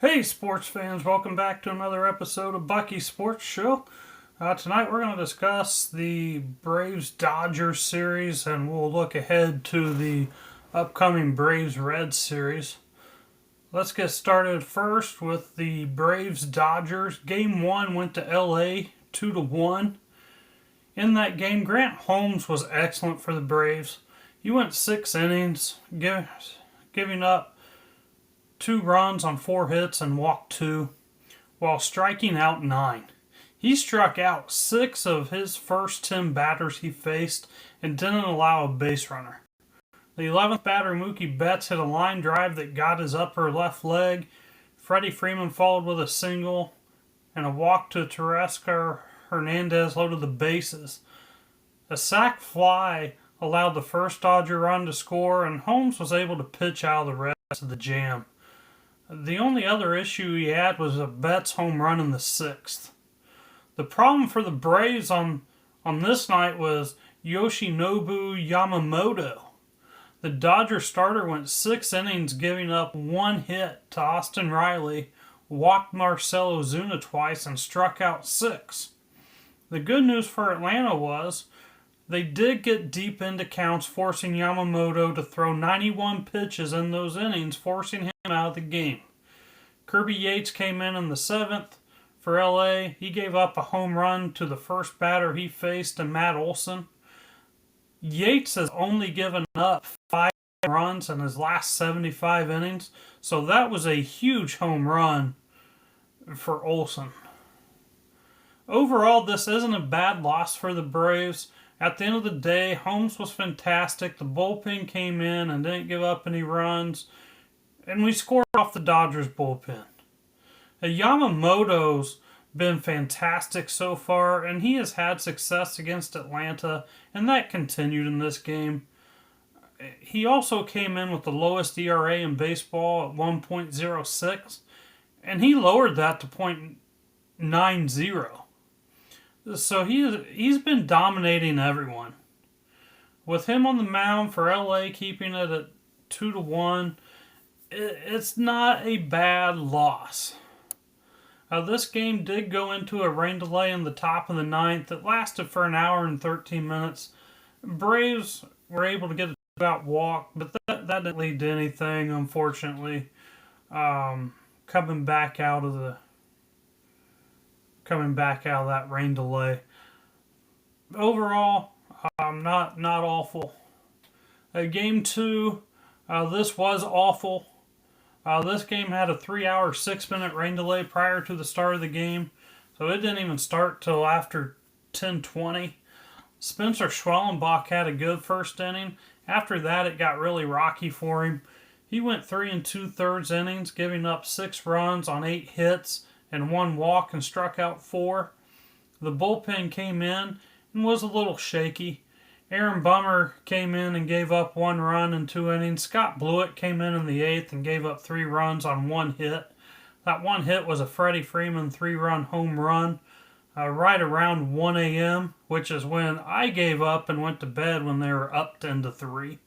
Hey, sports fans, welcome back to another episode of Bucky Sports Show. Tonight we're going to discuss the Braves Dodgers series and we'll look ahead to the upcoming Braves Reds series. Let's get started first with the Braves Dodgers. Game 1 went to LA 2-1. In that game, Grant Holmes was excellent for the Braves. He went 6 innings, giving up 2 runs on 4 hits and walked 2, while striking out 9. He struck out 6 of his first 10 batters he faced and didn't allow a base runner. The 11th batter, Mookie Betts, hit a line drive that got his upper left leg. Freddie Freeman followed with a single, and a walk to Teoscar Hernandez loaded the bases. A sac fly allowed the first Dodger run to score, and Holmes was able to pitch out of the rest of the jam. The only other issue he had was a Betts home run in the 6th. The problem for the Braves on this night was Yoshinobu Yamamoto. The Dodger starter went 6 innings, giving up 1 hit to Austin Riley, walked Marcell Ozuna twice, and struck out 6. The good news for Atlanta was they did get deep into counts, forcing Yamamoto to throw 91 pitches in those innings, forcing him out of the game. Kirby Yates came in the 7th for LA. He gave up a home run to the first batter he faced, and Matt Olson. Yates has only given up 5 runs in his last 75 innings, so that was a huge home run for Olson. Overall, this isn't a bad loss for the Braves. At the end of the day, Holmes was fantastic. The bullpen came in and didn't give up any runs, and we scored off the Dodgers bullpen. Yamamoto's been fantastic so far, and he has had success against Atlanta, and that continued in this game. He also came in with the lowest ERA in baseball at 1.06, and he lowered that to .90. So he's been dominating everyone. With him on the mound for LA, keeping it at 2-1, it's not a bad loss. This game did go into a rain delay in the top of the 9th that lasted for an hour and 13 minutes. Braves were able to get a 2-out walk, but that didn't lead to anything, unfortunately. Coming back out of that rain delay. Overall, not awful. Game 2, this was awful. This game had a 3-hour, 6-minute rain delay prior to the start of the game, so it didn't even start till after 10:20. Spencer Schwellenbach had a good first inning. After that, it got really rocky for him. He went 3 2/3 innings, giving up 6 runs on 8 hits and 1 walk, and struck out 4. The bullpen came in and was a little shaky. Aaron Bummer came in and gave up 1 run in 2 innings. Scott Blewett came in the 8th and gave up 3 runs on 1 hit. That 1 hit was a Freddie Freeman 3-run home run right around 1 a.m., which is when I gave up and went to bed when they were up 10-3.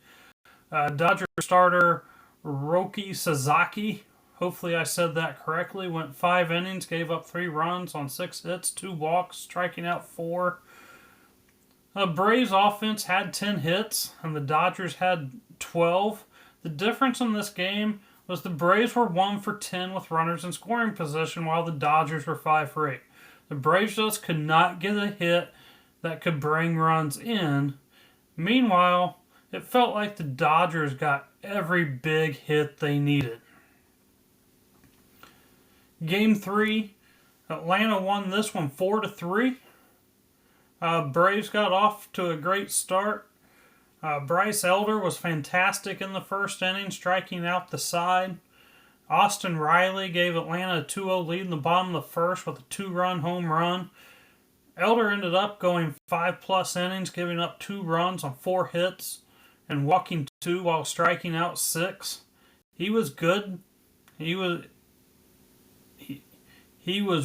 Dodger starter Roki Sasaki, hopefully I said that correctly, went 5 innings, gave up 3 runs on 6 hits, 2 walks, striking out 4. Braves offense had 10 hits, and the Dodgers had 12. The difference in this game was the Braves were 1 for 10 with runners in scoring position, while the Dodgers were 5 for 8. The Braves just could not get a hit that could bring runs in. Meanwhile, it felt like the Dodgers got every big hit they needed. Game 3, Atlanta won this one 4-3. Braves got off to a great start. Bryce Elder was fantastic in the first inning, striking out the side. Austin Riley gave Atlanta a 2-0 lead in the bottom of the first with a 2-run home run. Elder ended up going 5+ innings, giving up 2 runs on 4 hits and walking 2 while striking out 6. He was good. He was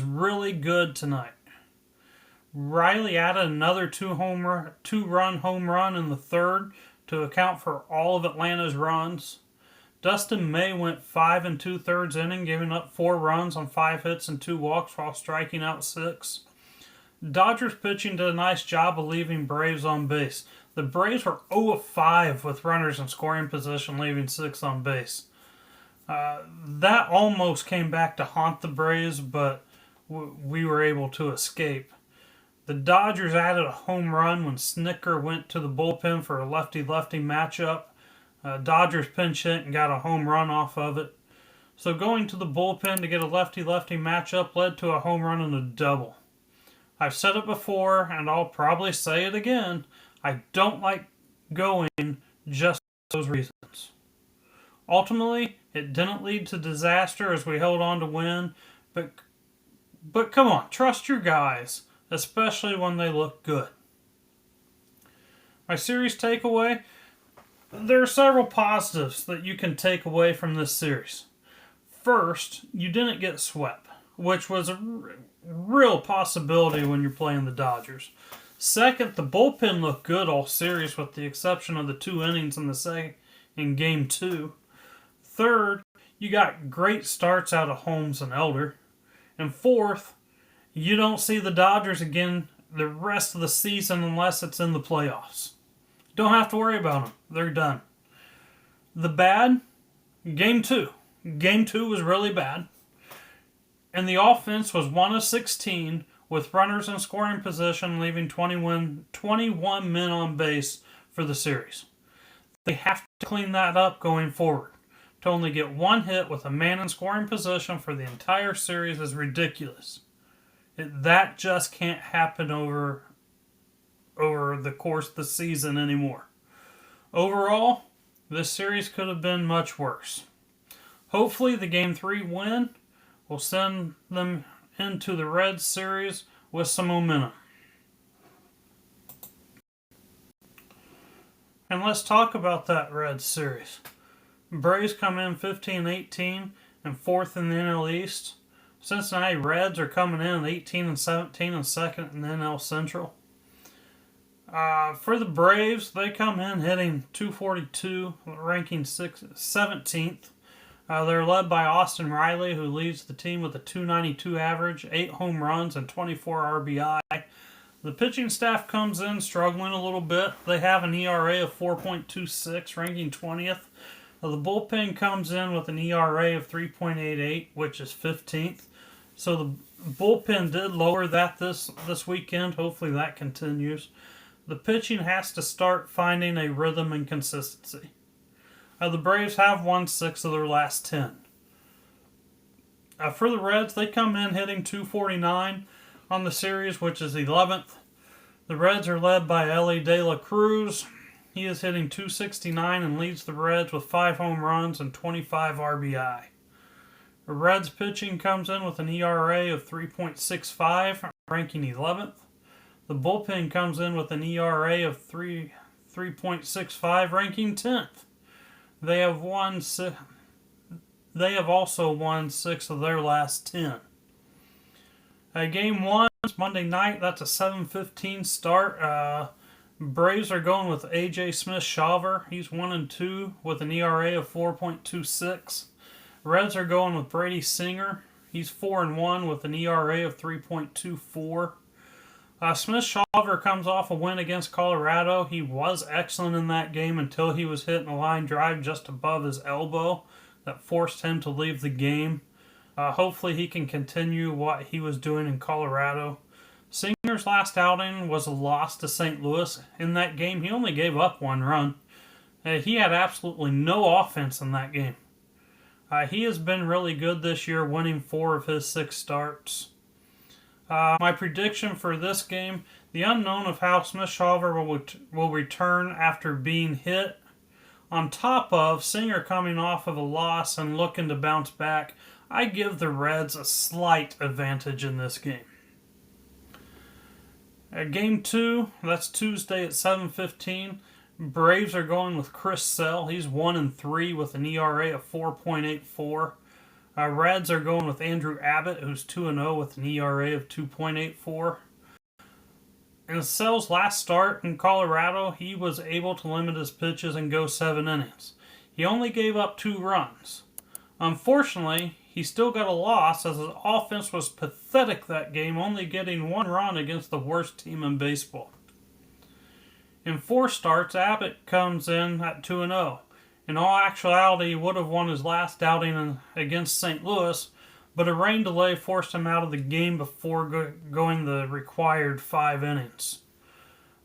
really good tonight. Riley added another 2-run home run in the 3rd to account for all of Atlanta's runs. Dustin May went 5 2/3 inning, giving up 4 runs on 5 hits and 2 walks while striking out 6. Dodgers pitching did a nice job of leaving Braves on base. The Braves were 0 of 5 with runners in scoring position, leaving 6 on base. That almost came back to haunt the Braves, but we were able to escape. The Dodgers added a home run when Snitker went to the bullpen for a lefty-lefty matchup. Dodgers pinch hit and got a home run off of it. So going to the bullpen to get a lefty-lefty matchup led to a home run and a double. I've said it before, and I'll probably say it again. I don't like going just for those reasons. Ultimately, it didn't lead to disaster as we held on to win, but come on, trust your guys, especially when they look good. My series takeaway, there are several positives that you can take away from this series. First, you didn't get swept, which was a real possibility when you're playing the Dodgers. Second, the bullpen looked good all series with the exception of the 2 innings in Game 2. Third, you got great starts out of Holmes and Elder. And fourth, you don't see the Dodgers again the rest of the season unless it's in the playoffs. Don't have to worry about them. They're done. The bad, Game 2. Game 2 was really bad. And the offense was 1 of 16 with runners in scoring position, leaving 21 men on base for the series. They have to clean that up going forward. To only get 1 hit with a man in scoring position for the entire series is ridiculous. That just can't happen over the course of the season anymore. Overall, this series could have been much worse. Hopefully the Game 3 win will send them into the Reds series with some momentum. And let's talk about that Reds series. Braves come in 15-18 and 4th in the NL East. Cincinnati Reds are coming in 18-17 and 2nd in the NL Central. For the Braves, they come in hitting .242, ranking 17th. They're led by Austin Riley, who leads the team with a .292 average, 8 home runs, and 24 RBI. The pitching staff comes in struggling a little bit. They have an ERA of 4.26, ranking 20th. The bullpen comes in with an ERA of 3.88, which is 15th. So the bullpen did lower that this weekend. Hopefully that continues. The pitching has to start finding a rhythm and consistency. The Braves have won 6 of their last 10. For the Reds, they come in hitting .249 on the series, which is 11th. The Reds are led by Elly De La Cruz. He is hitting .269 and leads the Reds with 5 home runs and 25 RBI. The Reds pitching comes in with an ERA of 3.65, ranking 11th. The bullpen comes in with an ERA of 3.65, ranking 10th. They have also won 6 of their last 10. Game 1 is Monday night. That's a 7:15 start. Braves are going with A.J. Smith-Shawver. He's 1-2 with an ERA of 4.26. Reds are going with Brady Singer. He's 4-1 with an ERA of 3.24. Smith-Shawver comes off a win against Colorado. He was excellent in that game until he was hitting a line drive just above his elbow that forced him to leave the game. Hopefully he can continue what he was doing in Colorado. Singer's last outing was a loss to St. Louis. In that game, he only gave up 1 run. He had absolutely no offense in that game. He has been really good this year, winning 4 of his 6 starts. My prediction for this game, the unknown of how Smith-Shawver will return after being hit, on top of Singer coming off of a loss and looking to bounce back, I give the Reds a slight advantage in this game. Game 2, that's Tuesday at 7:15. Braves are going with Chris Sale. He's 1-3 with an ERA of 4.84. Reds are going with Andrew Abbott, who's 2-0 with an ERA of 2.84. In Sale's last start in Colorado, he was able to limit his pitches and go 7 innings. He only gave up 2 runs. Unfortunately, he still got a loss as his offense was pathetic that game, only getting 1 run against the worst team in baseball. In 4 starts, Abbott comes in at 2-0. In all actuality, he would have won his last outing against St. Louis, but a rain delay forced him out of the game before going the required 5 innings.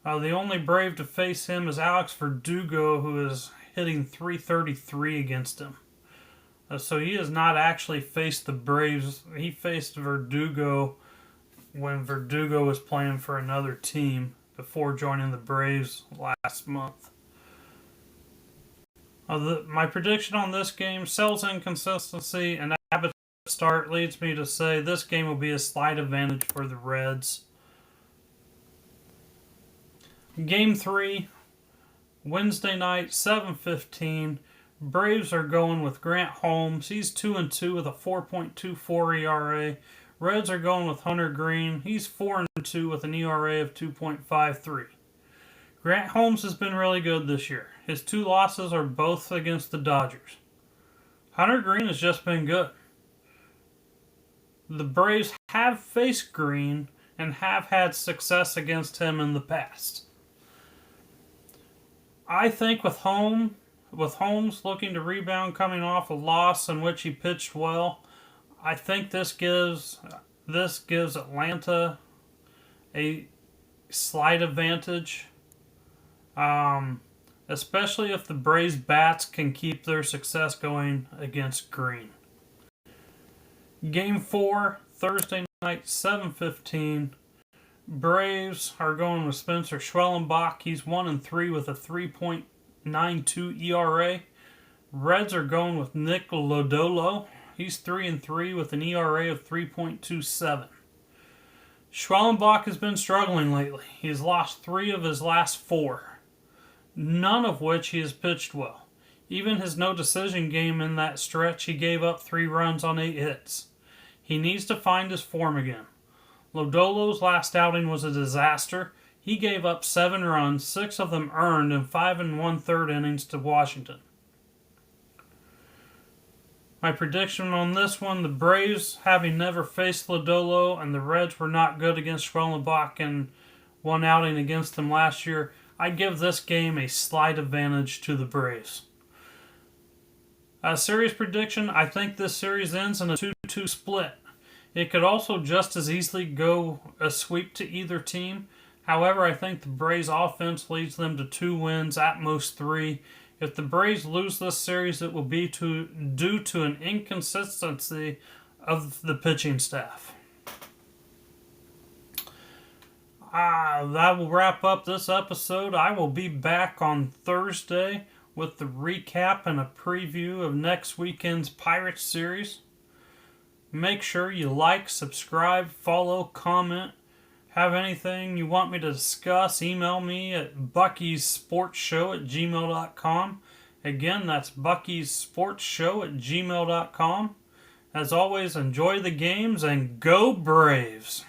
The only Brave to face him is Alex Verdugo, who is hitting .333 against him. So he has not actually faced the Braves. He faced Verdugo when Verdugo was playing for another team before joining the Braves last month. My prediction on this game, Sells inconsistency and Abbott's start leads me to say this game will be a slight advantage for the Reds. Game 3, Wednesday night, 7:15. Braves are going with Grant Holmes. He's 2-2 with a 4.24 ERA. Reds are going with Hunter Green. He's 4-2 with an ERA of 2.53. Grant Holmes has been really good this year. His 2 losses are both against the Dodgers. Hunter Green has just been good. The Braves have faced Green and have had success against him in the past. I think with Holmes looking to rebound coming off a loss in which he pitched well, I think this gives Atlanta a slight advantage, especially if the Braves bats can keep their success going against Green. Game 4, Thursday night, 7:15. Braves are going with Spencer Schwellenbach. He's 1-3 with a 3.92 ERA. Reds are going with Nick Lodolo. He's 3-3 with an ERA of 3.27. Schwellenbach has been struggling lately. He's lost 3 of his last 4, none of which he has pitched well. Even his no-decision game in that stretch, he gave up 3 runs on 8 hits. He needs to find his form again. Lodolo's last outing was a disaster. He gave up 7 runs, 6 of them earned, in 5 1/3 innings to Washington. My prediction on this one, the Braves, having never faced Lodolo, and the Reds were not good against Schwellenbach in one outing against them last year, I give this game a slight advantage to the Braves. Series prediction, I think this series ends in a 2-2 split. It could also just as easily go a sweep to either team. However, I think the Braves' offense leads them to 2 wins, at most 3. If the Braves lose this series, it will be due to an inconsistency of the pitching staff. That will wrap up this episode. I will be back on Thursday with the recap and a preview of next weekend's Pirates series. Make sure you like, subscribe, follow, comment. Have anything you want me to discuss, email me at buckysportsshow@gmail.com. Again, that's buckysportsshow@gmail.com. As always, enjoy the games and go Braves!